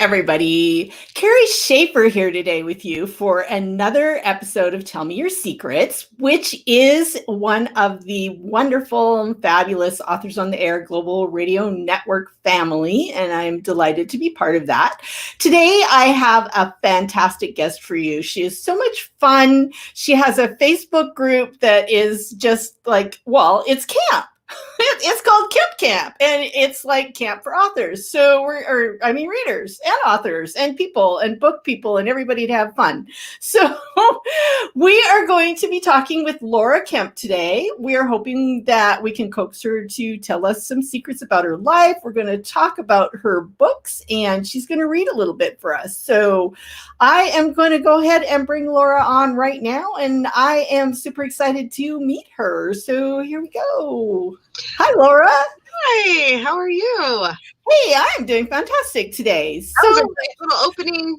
everybody. Kerry Schafer here today with you for another episode of Tell Me Your Secrets, which is one of the wonderful and fabulous Authors on the Air Global Radio Network family, and I'm delighted to be part of that. Today, I have a fantastic guest for you. She is so much fun. She has a Facebook group that is just like, well, it's camp. It's called Kemp, and it's like camp for authors. So readers and authors and people and book people and everybody to have fun. So we are going to be talking with Laura Kemp today. We are hoping that we can coax her to tell us some secrets about her life. We're going to talk about her books, and she's going to read a little bit for us. So I am going to go ahead and bring Laura on right now, and I am super excited to meet her. So here we go. Hi, Laura. Hi, how are you? Hey, I'm doing fantastic today. So, that was a great little opening.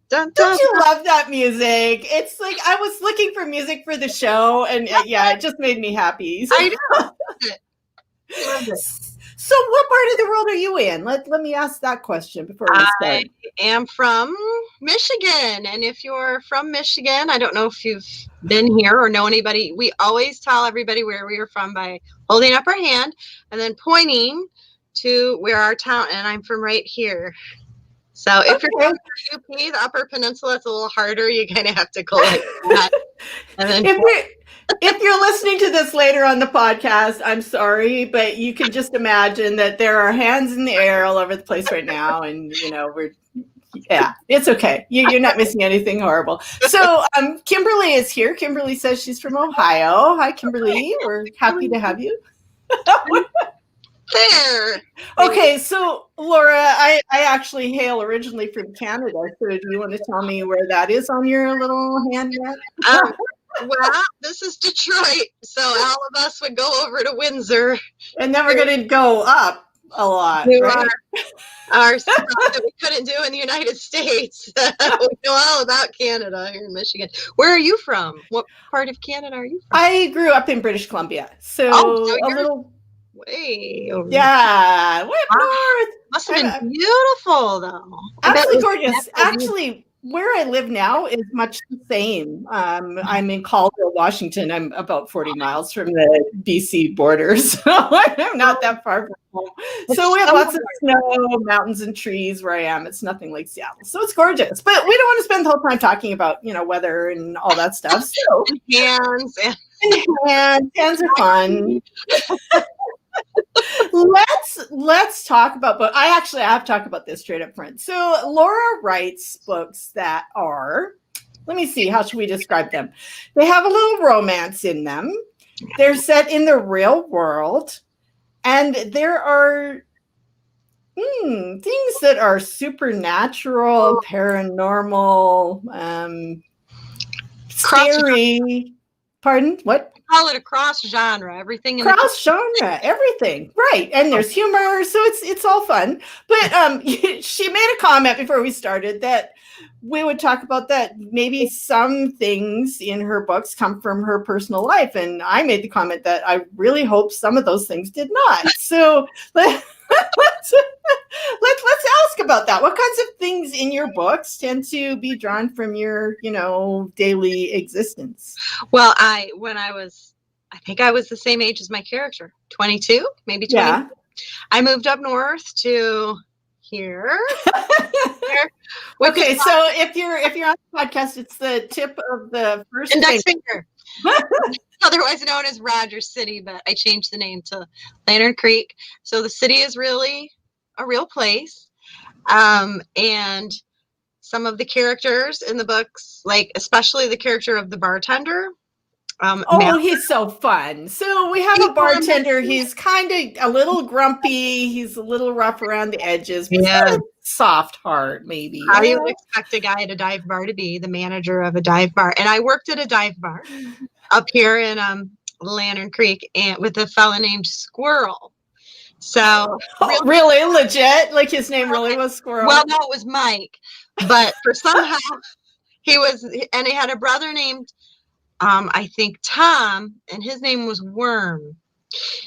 Don't you love that music? It's like I was looking for music for the show, and it just made me happy. So, I know. Love it. So what part of the world are you in? Let me ask that question before we start. I am from Michigan, and if you're from Michigan, I don't know if you've been here or know anybody. We always tell everybody where we are from by holding up our hand and then pointing to where our town, and I'm from right here. So if you're from the UP, the Upper Peninsula, it's a little harder. You kind of have to go like that. And then if you're listening to this later on the podcast, I'm sorry, but you can just imagine that there are hands in the air all over the place right now, and it's okay. You're not missing anything horrible. So Kimberly is here. Kimberly says she's from Ohio. Hi, Kimberly. We're happy to have you. There. Okay, so Laura, I actually hail originally from Canada. So do you want to tell me where that is on your little hand yet? Well, this is Detroit, so all of us would go over to Windsor. And then we're going to go up a lot. Do right? our stuff that we couldn't do in the United States. We know all about Canada here in Michigan. Where are you from? What part of Canada are you from? I grew up in British Columbia. So a little... way over way up north. Must have been beautiful, though. Absolutely gorgeous. Actually, where I live now is much the same. I'm in Caldwell, Washington. I'm about 40 miles from the BC border, so I'm not that far from home. So we have lots of snow, mountains, and trees where I am. It's nothing like Seattle, so it's gorgeous. But we don't want to spend the whole time talking about weather and all that stuff. So hands are fun. Let's talk about books. I have to talk about this straight up front. So Laura writes books that are, let me see, how should we describe them? They have a little romance in them. They're set in the real world, and there are things that are supernatural, paranormal, scary. Pardon? What? Call it a cross genre. Everything in cross genre, everything, right? And there's humor, so it's all fun. But she made a comment before we started that we would talk about that. Maybe some things in her books come from her personal life, and I made the comment that I really hope some of those things did not. So let's ask about that. What kinds of things in your books tend to be drawn from your, daily existence? Well, I think I was the same age as my character, 22, maybe 20. Yeah. I moved up north to here. Okay, so if you're on the podcast, it's the tip of the first index finger. Otherwise known as Rogers City, but I changed the name to Lantern Creek. So the city is really a real place. And some of the characters in the books, like especially the character of the bartender. He's so fun. So we have a bartender. He's kind of a little grumpy. He's a little rough around the edges. Yeah. Soft heart, maybe. How do you expect a guy at a dive bar to be the manager of a dive bar? And I worked at a dive bar up here in Lantern Creek and with a fella named Squirrel. So really legit? Like his name really was Squirrel? Well, no, it was Mike. But for somehow he had a brother named I think Tom, and his name was Worm.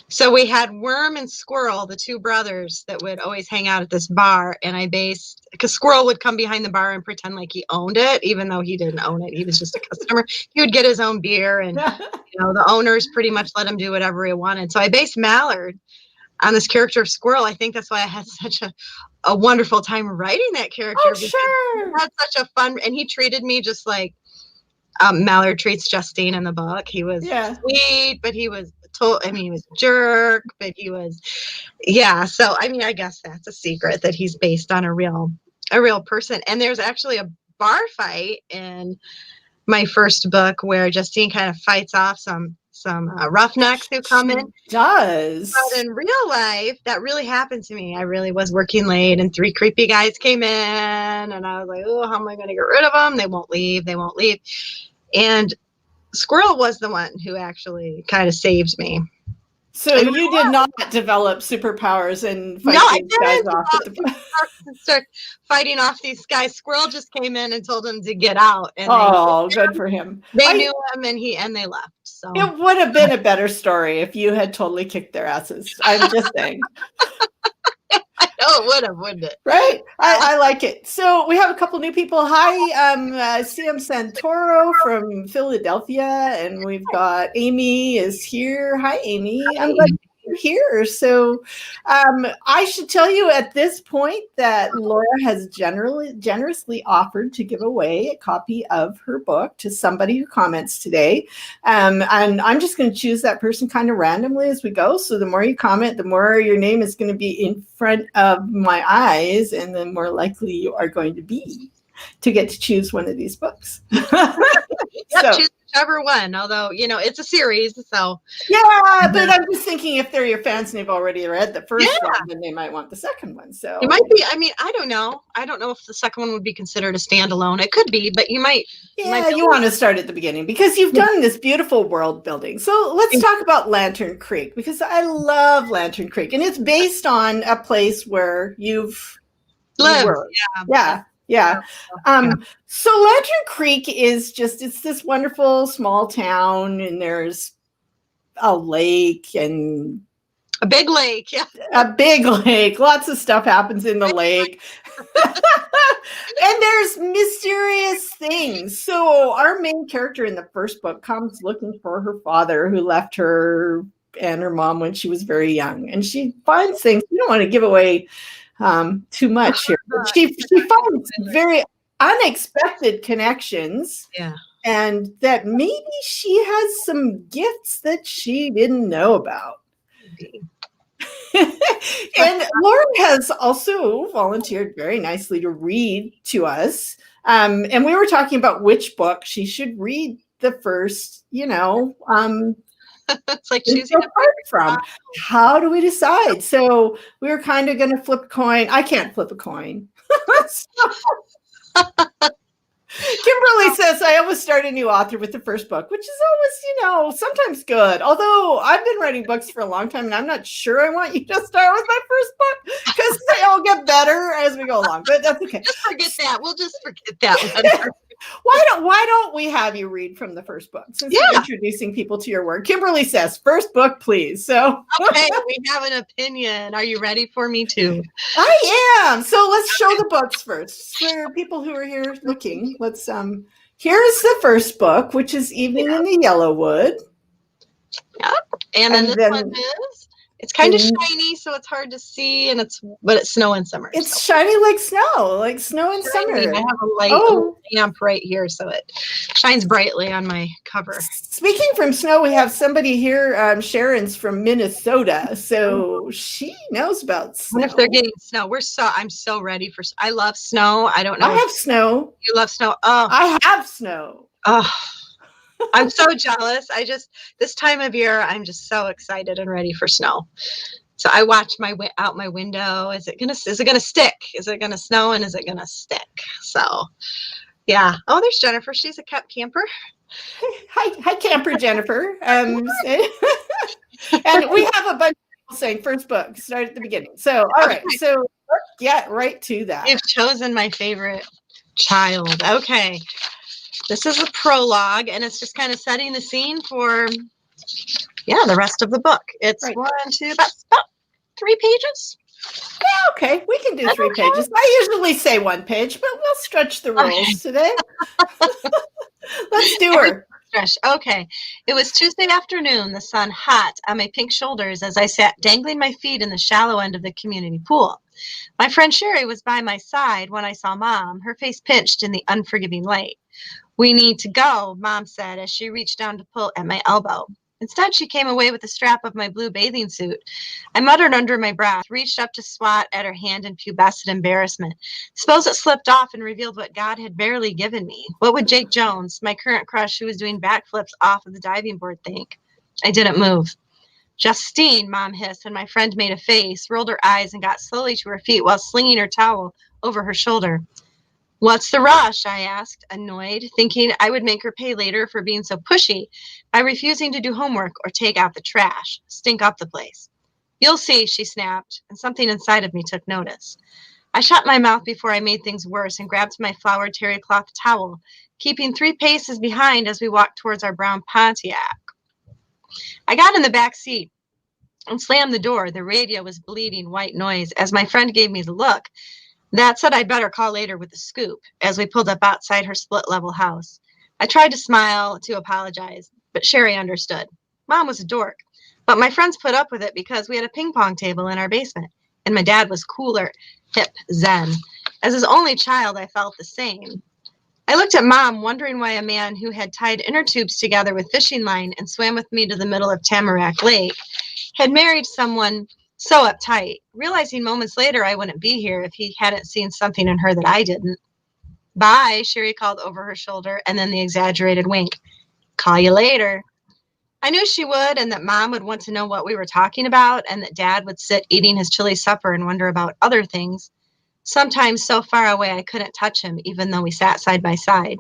So we had Worm and Squirrel, the two brothers that would always hang out at this bar. And because Squirrel would come behind the bar and pretend like he owned it, even though he didn't own it. He was just a customer. He would get his own beer, and the owners pretty much let him do whatever he wanted. So I based Mallard on this character of Squirrel. I think that's why I had such a wonderful time writing that character. Oh, sure. He had such a fun, and he treated me just like Mallard treats Justine in the book. He was sweet, but he was he was a jerk, but he was, So, I guess that's a secret, that he's based on a real person. And there's actually a bar fight in my first book where Justine kind of fights off some roughnecks who come in. Does. But in real life, that really happened to me. I really was working late, and 3 creepy guys came in, and I was like, oh, how am I going to get rid of them? They won't leave. And Squirrel was the one who actually kind of saved me. So you did not develop superpowers and fight these guys off at the start fighting off these guys. Squirrel just came in and told him to get out. And good for him. They knew him, and they left. So it would have been a better story if you had totally kicked their asses. I'm just saying. I know it would have, wouldn't it? Right. I like it. So we have a couple new people. Hi, CM Santoro from Philadelphia, and we've got Amy is here. Hi, Amy. Hi. I'm glad you're here. So I should tell you at this point that Laura has generously offered to give away a copy of her book to somebody who comments today. And I'm just going to choose that person kind of randomly as we go. So the more you comment, the more your name is going to be in front of my eyes, and the more likely you are going to be to get to choose one of these books. Choose whichever one, although, it's a series, so. Yeah, but I'm just thinking if they're your fans and they've already read the first one, then they might want the second one. So it might be, I don't know. I don't know if the second one would be considered a standalone. It could be, but you might. Yeah, you want to start at the beginning because you've done this beautiful world building. So let's talk about Lantern Creek, because I love Lantern Creek, and it's based on a place where you've lived. Yeah. So Lantern Creek is it's this wonderful small town, and there's a lake and a big lake. Yeah. A big lake. Lots of stuff happens in the lake. And there's mysterious things. So our main character in the first book comes looking for her father, who left her and her mom when she was very young. And she finds things. We don't want to give away too much here. But she finds very unexpected connections. Yeah. And that maybe she has some gifts that she didn't know about. And Lauren has also volunteered very nicely to read to us. And we were talking about which book she should read the first, it's like choosing a part from. How do we decide? So we were kind of going to flip a coin. I can't flip a coin. Kimberly says, I always start a new author with the first book, which is always, sometimes good. Although I've been writing books for a long time, and I'm not sure I want you to start with my first book, because they all get better as we go along. But that's okay. Just forget that. We'll just forget that one. Why don't we have you read from the first book, since you're introducing people to your work? Kimberly says, first book, please. So okay, we have an opinion. Are you ready for me too? I am. So let's show the books first for people who are here looking. Let's here's the first book, which is Evening in the Yellowwood. Yep. And then this one is, it's kind of shiny, so it's hard to see, but it's snow in summer. It's shiny like snow in summer. I have a light lamp right here, so it shines brightly on my cover. Speaking from snow, we have somebody here. Sharon's from Minnesota, so she knows about snow. And if they're getting snow, I'm so ready for. I love snow. I don't know. I have snow. You love snow. Oh, I have snow. Oh. I'm so jealous. This time of year, I'm just so excited and ready for snow. So I watch out my window. Is it gonna stick? Is it gonna snow? And is it gonna stick? So, yeah. Oh, there's Jennifer. She's a camper. Hi, camper Jennifer. And we have a bunch of people saying first book. Start at the beginning. So, all right. So let's get right to that. You've chosen my favorite child. Okay. This is a prologue, and it's just kind of setting the scene for yeah, the rest of the book. It's Right. about 3 pages. Yeah, okay, we can do 3 pages. I usually say 1 page, but we'll stretch the rules today. Let's do her. Okay. It was Tuesday afternoon, the sun hot on my pink shoulders as I sat dangling my feet in the shallow end of the community pool. My friend Sherry was by my side when I saw Mom, her face pinched in the unforgiving light. "We need to go," Mom said as she reached down to pull at my elbow. Instead, she came away with the strap of my blue bathing suit. I muttered under my breath, reached up to swat at her hand in pubescent embarrassment. Suppose it slipped off and revealed what God had barely given me. What would Jake Jones, my current crush who was doing backflips off of the diving board, think? I didn't move. "Justine," Mom hissed, and my friend made a face, rolled her eyes, and got slowly to her feet while slinging her towel over her shoulder. "What's the rush?" I asked, annoyed, thinking I would make her pay later for being so pushy by refusing to do homework or take out the trash, stink up the place. "You'll see," she snapped, and something inside of me took notice. I shut my mouth before I made things worse and grabbed my flowered terry cloth towel, keeping 3 paces behind as we walked towards our brown Pontiac. I got in the back seat and slammed the door. The radio was bleeding white noise as my friend gave me the look that said I'd better call later with the scoop as we pulled up outside her split-level house. I tried to smile, to apologize, but Sherry understood. Mom was a dork, but my friends put up with it because we had a ping pong table in our basement, and my dad was cooler, hip, zen. As his only child, I felt the same. I looked at Mom, wondering why a man who had tied inner tubes together with fishing line and swam with me to the middle of Tamarack Lake had married someone so uptight, realizing moments later I wouldn't be here if he hadn't seen something in her that I didn't. "Bye," Sherry called over her shoulder, and then the exaggerated wink. "Call you later." I knew she would, and that Mom would want to know what we were talking about, and that Dad would sit eating his chili supper and wonder about other things, sometimes so far away I couldn't touch him, even though we sat side by side.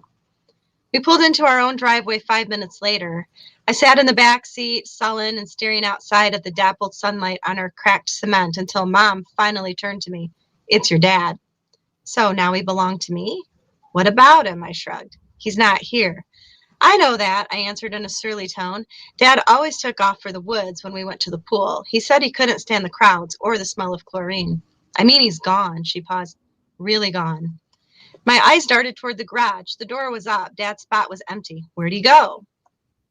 We pulled into our own driveway 5 minutes later. I sat in the back seat, sullen and staring outside at the dappled sunlight on our cracked cement until Mom finally turned to me. "It's your dad." "So now he belonged to me?" "What about him?" I shrugged. "He's not here." "I know that," I answered in a surly tone. "Dad always took off for the woods when we went to the pool. He said he couldn't stand the crowds or the smell of chlorine." "I mean, he's gone." She paused. "Really gone?" My eyes darted toward the garage. The door was up. Dad's spot was empty. "Where'd he go?"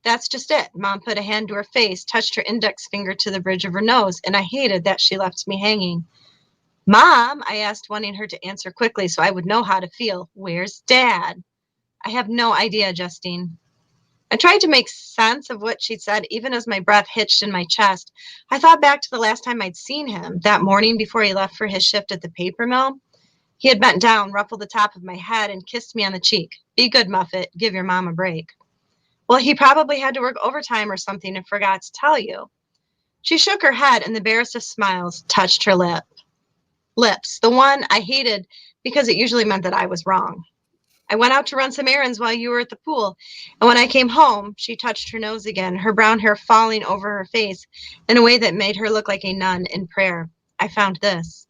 "That's just it." Mom put a hand to her face, touched her index finger to the bridge of her nose, and I hated that she left me hanging. "Mom," I asked, wanting her to answer quickly so I would know how to feel, "where's Dad?" "I have no idea, Justine." I tried to make sense of what she'd said, even as my breath hitched in my chest. I thought back to the last time I'd seen him, that morning before he left for his shift at the paper mill. He had bent down, ruffled the top of my head, and kissed me on the cheek. "Be good, Muffet. Give your mom a break." "Well, he probably had to work overtime or something and forgot to tell you." She shook her head, and the barest of smiles touched her lips, the one I hated because it usually meant that I was wrong. "I went out to run some errands while you were at the pool, and when I came home," she touched her nose again, her brown hair falling over her face in a way that made her look like a nun in prayer, "I found this."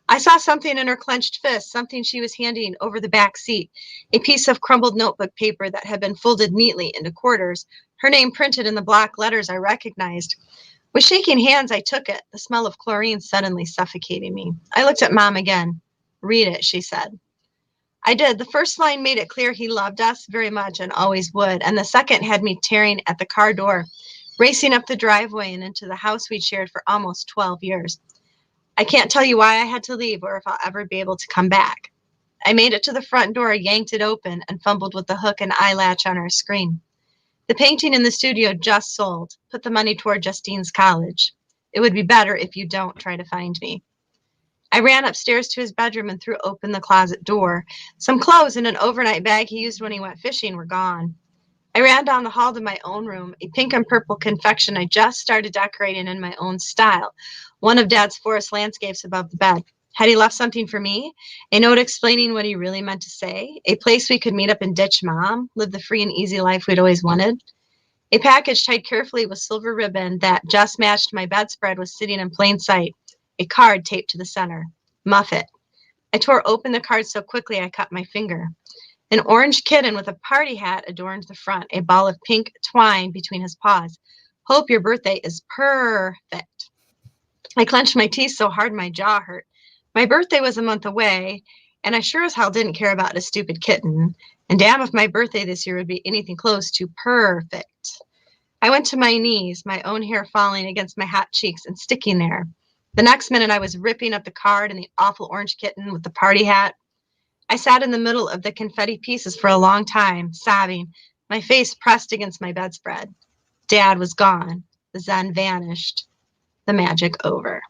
I saw something in her clenched fist, something she was handing over the back seat, a piece of crumbled notebook paper that had been folded neatly into quarters, her name printed in the block letters I recognized. With shaking hands, I took it, the smell of chlorine suddenly suffocating me. I looked at Mom again. "Read it," she said. I did. The first line made it clear he loved us very much and always would, and the second had me tearing at the car door, racing up the driveway and into the house we'd shared for almost 12 years. I can't tell you why I had to leave or if I'll ever be able to come back. I made it to the front door, yanked it open, and fumbled with the hook and eye latch on our screen. The painting in the studio just sold. Put the money toward Justine's college. It would be better if you don't try to find me. I ran upstairs to his bedroom and threw open the closet door. Some clothes and an overnight bag he used when he went fishing were gone. I ran down the hall to my own room, a pink and purple confection I just started decorating in my own style, one of Dad's forest landscapes above the bed. Had he left something for me? A note explaining what he really meant to say? A place we could meet up and ditch Mom, live the free and easy life we'd always wanted? A package tied carefully with silver ribbon that just matched my bedspread was sitting in plain sight, a card taped to the center. Muffet. I tore open the card so quickly I cut my finger. An orange kitten with a party hat adorned the front, a ball of pink twine between his paws. Hope your birthday is perfect. I clenched my teeth so hard my jaw hurt. My birthday was a month away, and I sure as hell didn't care about a stupid kitten. And damn if my birthday this year would be anything close to perfect. I went to my knees, my own hair falling against my hot cheeks and sticking there. The next minute I was ripping up the card and the awful orange kitten with the party hat. I sat in the middle of the confetti pieces for a long time, sobbing, my face pressed against my bedspread. Dad was gone. The zen vanished. The magic over.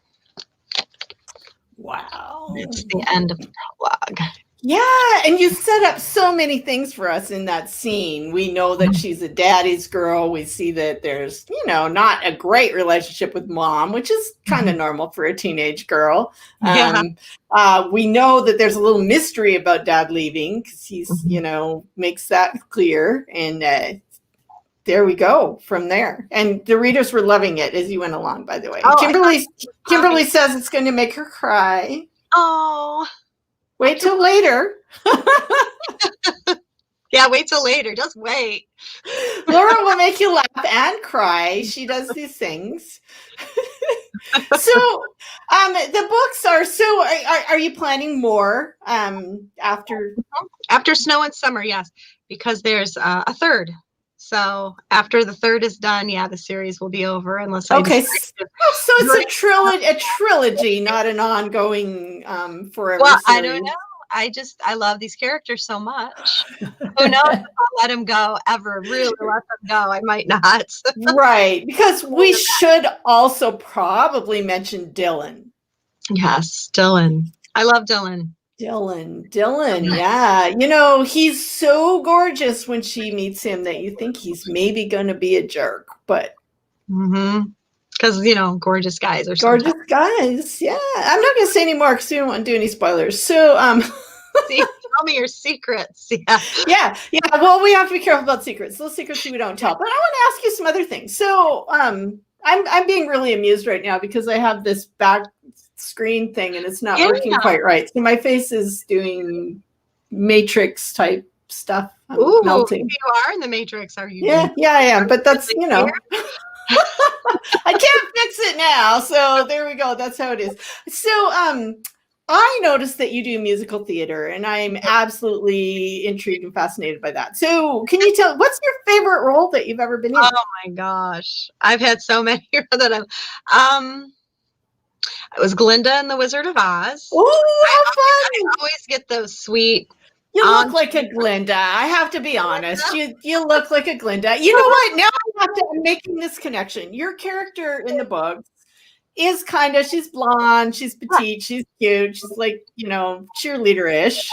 Wow. It's the end of the prologue. Yeah, and you set up so many things for us in that scene. We know that she's a daddy's girl. We see that there's, not a great relationship with mom, which is kind of normal for a teenage girl. Yeah. We know that there's a little mystery about dad leaving because he's, makes that clear. And there we go from there. And the readers were loving it as you went along, by the way. Oh, Kimberly says it's going to make her cry. Oh. Wait till later. Yeah, wait till later. Just wait. Laura will make you laugh and cry. She does these things. So the books are, are you planning more after Snow and Summer? Yes, because there's a third. So after the third is done, the series will be over unless I okay. So it's a trilogy, not an ongoing forever series. I don't know. I love these characters so much. Who knows if I'll let them go ever? Really let them go? I might not. Right, because we should also probably mention Dylan. Yes, Dylan. I love Dylan. Dylan, yeah. He's so gorgeous when she meets him that you think he's maybe going to be a jerk, but. Because, gorgeous guys are gorgeous guys, yeah. I'm not going to say any more because we don't want to do any spoilers. So, See, tell me your secrets. Yeah. Well, we have to be careful about secrets. Those secrets we don't tell. But I want to ask you some other things. So, I'm being really amused right now because I have this back screen thing and it's not working quite right. So my face is doing Matrix type stuff. I'm melting. You are in the Matrix, are you? Yeah, I am. But that's, I can't fix it now. So there we go. That's how it is. So I noticed that you do musical theater and I'm absolutely intrigued and fascinated by that. So can you tell, what's your favorite role that you've ever been in? Oh my gosh. I've had so many that it was Glinda and the Wizard of Oz. Oh, how fun! I always get those sweet. You look like a Glinda. I have to be honest. You look like a Glinda. You know what? Now I'm making this connection. Your character in the books is she's blonde, she's petite, she's cute, she's like, cheerleader-ish.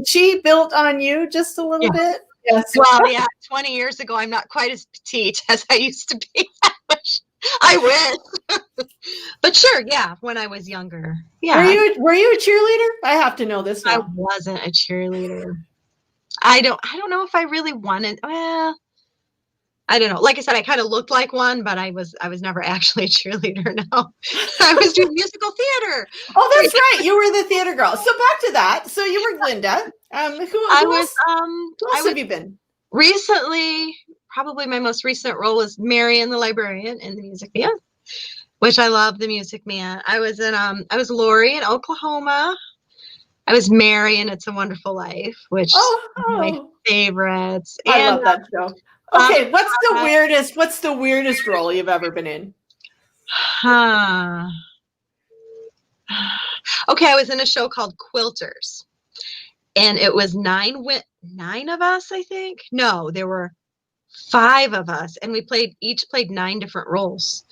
She built on you just a little bit. Yes. Well, 20 years ago, I'm not quite as petite as I used to be. I wish. But sure, when I was younger. Yeah. Were you a cheerleader? I have to know this now. I wasn't a cheerleader. I don't know if I really wanted. Well, I don't know. Like I said, I kind of looked like one, but I was never actually a cheerleader. No, I was doing musical theater. Oh, that's right. You were the theater girl. So back to that. So you were Glinda. Who else have you been? Recently, probably my most recent role was Marion the librarian in The Music Man, which I love. The Music Man. I was Lori in Oklahoma. I was Mary in It's a Wonderful Life, which is my favorites. I love that show. Okay, what's the weirdest role you've ever been in? Okay, I was in a show called Quilters. And it was 9 of us, I think. No, there were 5 of us, and we each played 9 different roles.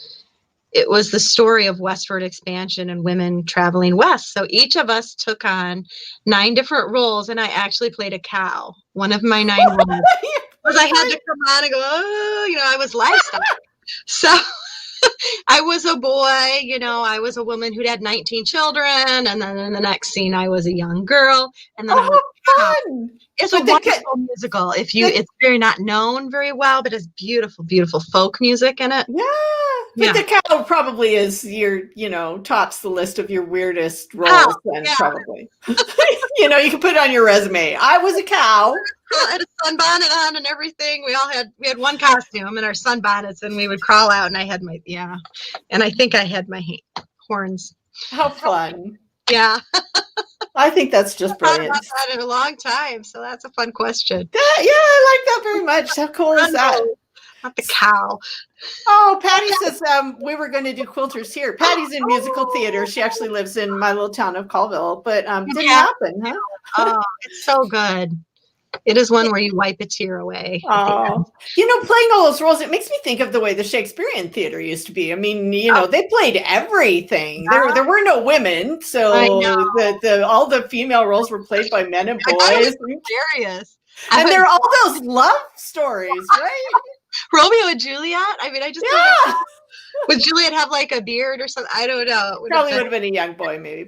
It was the story of westward expansion and women traveling west. So each of us took on 9 different roles, and I actually played a cow. One of my 9 roles was I had to come on and go, I was livestock. So I was a boy, I was a woman who'd had 19 children. And then in the next scene, I was a young girl. And then I was Cow. fun. It's But a the wonderful musical. It's very not known very well, but it's beautiful, beautiful folk music in it. Yeah, Yeah. but the cow probably is tops the list of your weirdest Cow. roles then, Yeah. probably. You can put it on your resume. I was a cow. I had a sunbonnet on and everything. We had one costume and our sunbonnets, and we would crawl out, and I had and I think I had my horns. How fun. Yeah. I think that's just I haven't brilliant. thought about that in a long time, so that's a fun question. Yeah, I like that very much. How cool is that? Not the cow. Oh, Patty says we were going to do quilters here. Patty's in musical theater. She actually lives in my little town of Colville, but didn't happen, huh? Oh, it's so good. It is one where you wipe a tear away. Oh, playing all those roles, it makes me think of the way the Shakespearean theater used to be. I mean, they played everything. There were no women, so all the female roles were played by men and boys. Hilarious. And there are all those love stories, right? Romeo and Juliet. I mean, I just would Juliet have like a beard or something? I don't know. Probably would have been a young boy, maybe.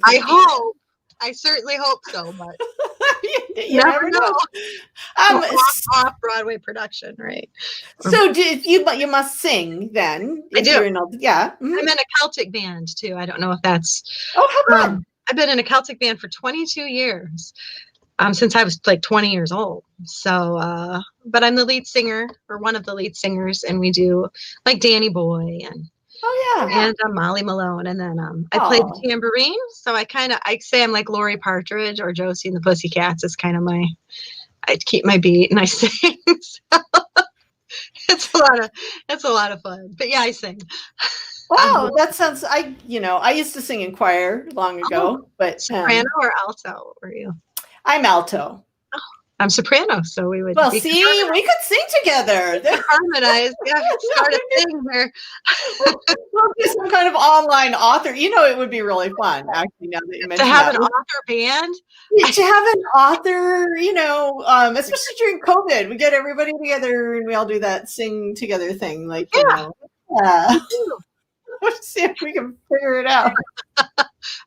I certainly hope so, but you never know. Off-Broadway production, right? So you must sing then? I do. Yeah. Mm-hmm. I'm in a Celtic band too. I don't know if that's. Oh, how fun! I've been in a Celtic band for 22 years. Since I was like 20 years old. So, but I'm the lead singer or one of the lead singers, and we do like Danny Boy and Molly Malone, and then I play the tambourine. So I say I'm like Lori Partridge or Josie and the Pussycats. It's kind of I keep my beat and I sing. So it's a lot of fun. But yeah, I sing. Wow, that sounds. I used to sing in choir long ago, but soprano or alto? What were you? I'm alto. Oh, I'm soprano, so we would. Well, we could sing together. Harmonize. Yeah, start a thing there. We'll do some kind of online author. It would be really fun, actually. Now that you mentioned to have an author band. To have an author, especially during COVID, we get everybody together and we all do that sing together thing. Like, Let's see if we can figure it out.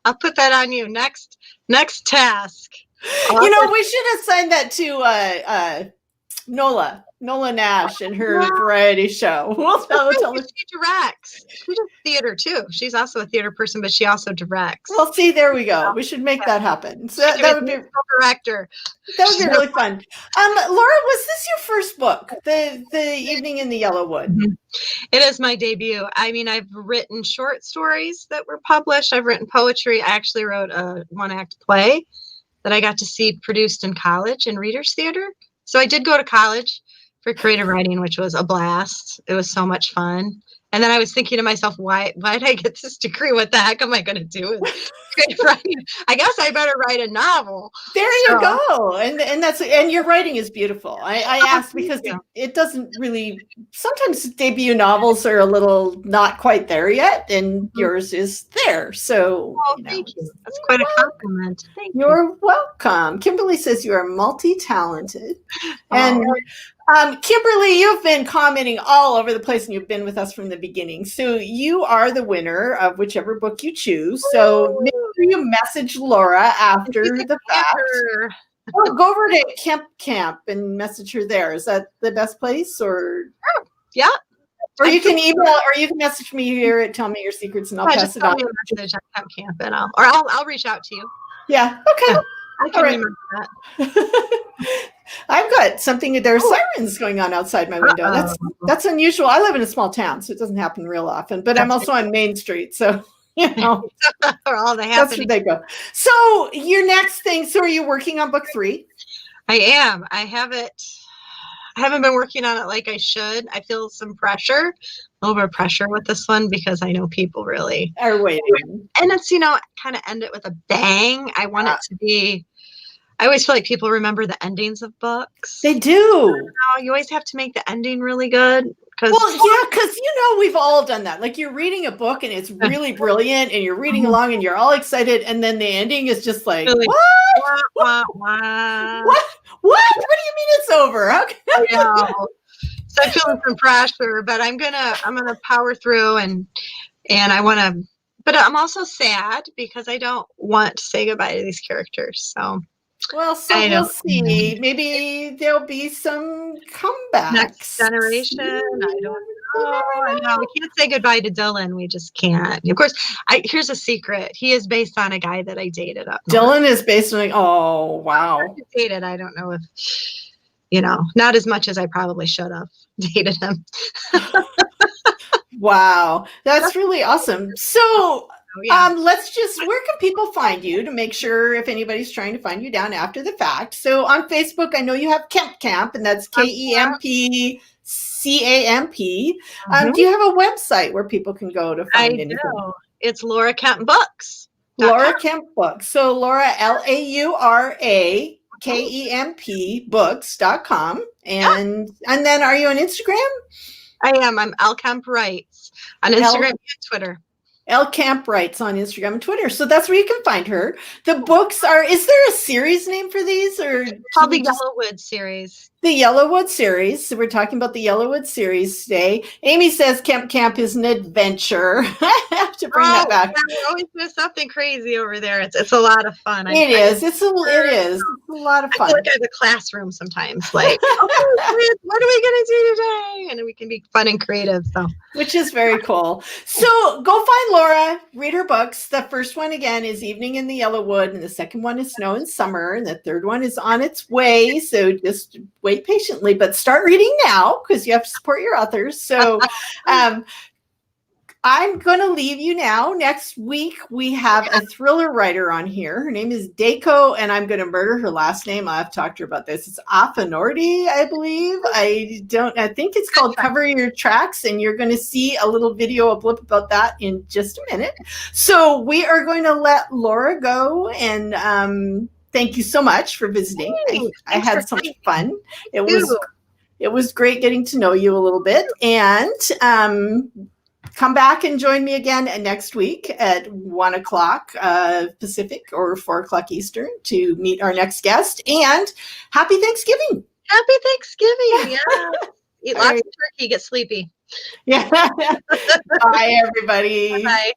I'll put that on you. Next task. We should assign that to Nola Nash and her variety show. She directs. She does theater too. She's also a theater person, but she also directs. Well, see, there we go. We should make that happen. So that would be director. That would be really fun. Laura, was this your first book, The Evening in the Yellowwood? Mm-hmm. It is my debut. I mean, I've written short stories that were published. I've written poetry. I actually wrote a one-act play that I got to see produced in college in Reader's Theater. So I did go to college for creative writing, which was a blast. It was so much fun. And then I was thinking to myself, why did I get this degree? What the heck am I going to do with creative writing? I guess I better write a novel. There you go. And your writing is beautiful. I asked because it doesn't really, sometimes debut novels are a little not quite there yet, and yours is there. So thank you. That's quite a compliment. Thank you. You're welcome. Kimberly says you are multi-talented. And Kimberly, you've been commenting all over the place, and you've been with us from the beginning. So you are the winner of whichever book you choose. So make sure you message Laura after the fact. Go over to Kemp and message her there. Is that the best place? Or yeah. Or you can email, or you can message me here at Tell Me Your Secrets, and I'll pass it on. Just a message at Kemp, and I'll reach out to you. Yeah. Okay. I can remember that. I've got something. There are sirens going on outside my window. That's unusual. I live in a small town, so it doesn't happen real often. But I'm also on Main Street, so all the that's where they go. So your next thing. So are you working on book 3? I am. I haven't been working on it like I should. I feel some pressure, a little bit of pressure with this one because I know people really are waiting. And it's kind of end it with a bang. I want it to be. I always feel like people remember the endings of books. They do. You always have to make the ending really good. Because we've all done that. Like you're reading a book and it's really brilliant, and you're reading along and you're all excited, and then the ending is just like, really? What? What? What do you mean it's over? Okay. I know. So I feel some pressure, but I'm gonna power through, and I want to. But I'm also sad because I don't want to say goodbye to these characters. So. Well, so I we'll don't see. Maybe there'll be some next comebacks. generation. I don't know. I know. We can't say goodbye to Dylan. We just can't. Of course, here's a secret. He is based on a guy that I dated up north. Dylan is based on, oh, wow. Dated. I don't know if, not as much as I probably should have dated him. Wow. That's really awesome. So, yeah. where can people find you to make sure if anybody's trying to find you down after the fact? So on Facebook, I know you have Kemp, and that's KEMPCAMP. Do you have a website where people can go to find anything? Do. It's Laura Kemp Books. Laura Kemp Books. So Laura, LAURAKEMP books.com. And then are you on Instagram? I am. I'm L Kemp Writes on Instagram and Twitter. L Kemp Writes on Instagram and Twitter. So that's where you can find her. The books are, is there a series name for these? Or called the Yellowwood series. The Yellowwood series. So we're talking about the Yellowwood series today. Amy says Camp is an adventure. I have to bring that back. Yeah, we always do something crazy over there. It's a lot of fun. It is. It's a lot of fun. I feel like I have a classroom sometimes. Like, okay, what are we gonna do today? And we can be fun and creative. So, which is very cool. So go find Laura, read her books. The first one again is Evening in the Yellowwood, and the second one is Snow in Summer, and the third one is on its way. So just wait patiently, but start reading now because you have to support your authors. So I'm going to leave you now. Next week, we have a thriller writer on here. Her name is Dako, and I'm going to murder her last name. I'll have to talk to her about this. It's Afanordi, I believe. I think it's called Cover Your Tracks, and you're going to see a little video, a blip about that in just a minute. So we are going to let Laura go, and thank you so much for visiting. I had so much fun. It was great getting to know you a little bit, and come back and join me again next week at 1 o'clock Pacific or 4 o'clock Eastern to meet our next guest. And happy Thanksgiving. Happy Thanksgiving. Yeah. Eat lots of turkey, get sleepy. Yeah. Bye, everybody. Bye.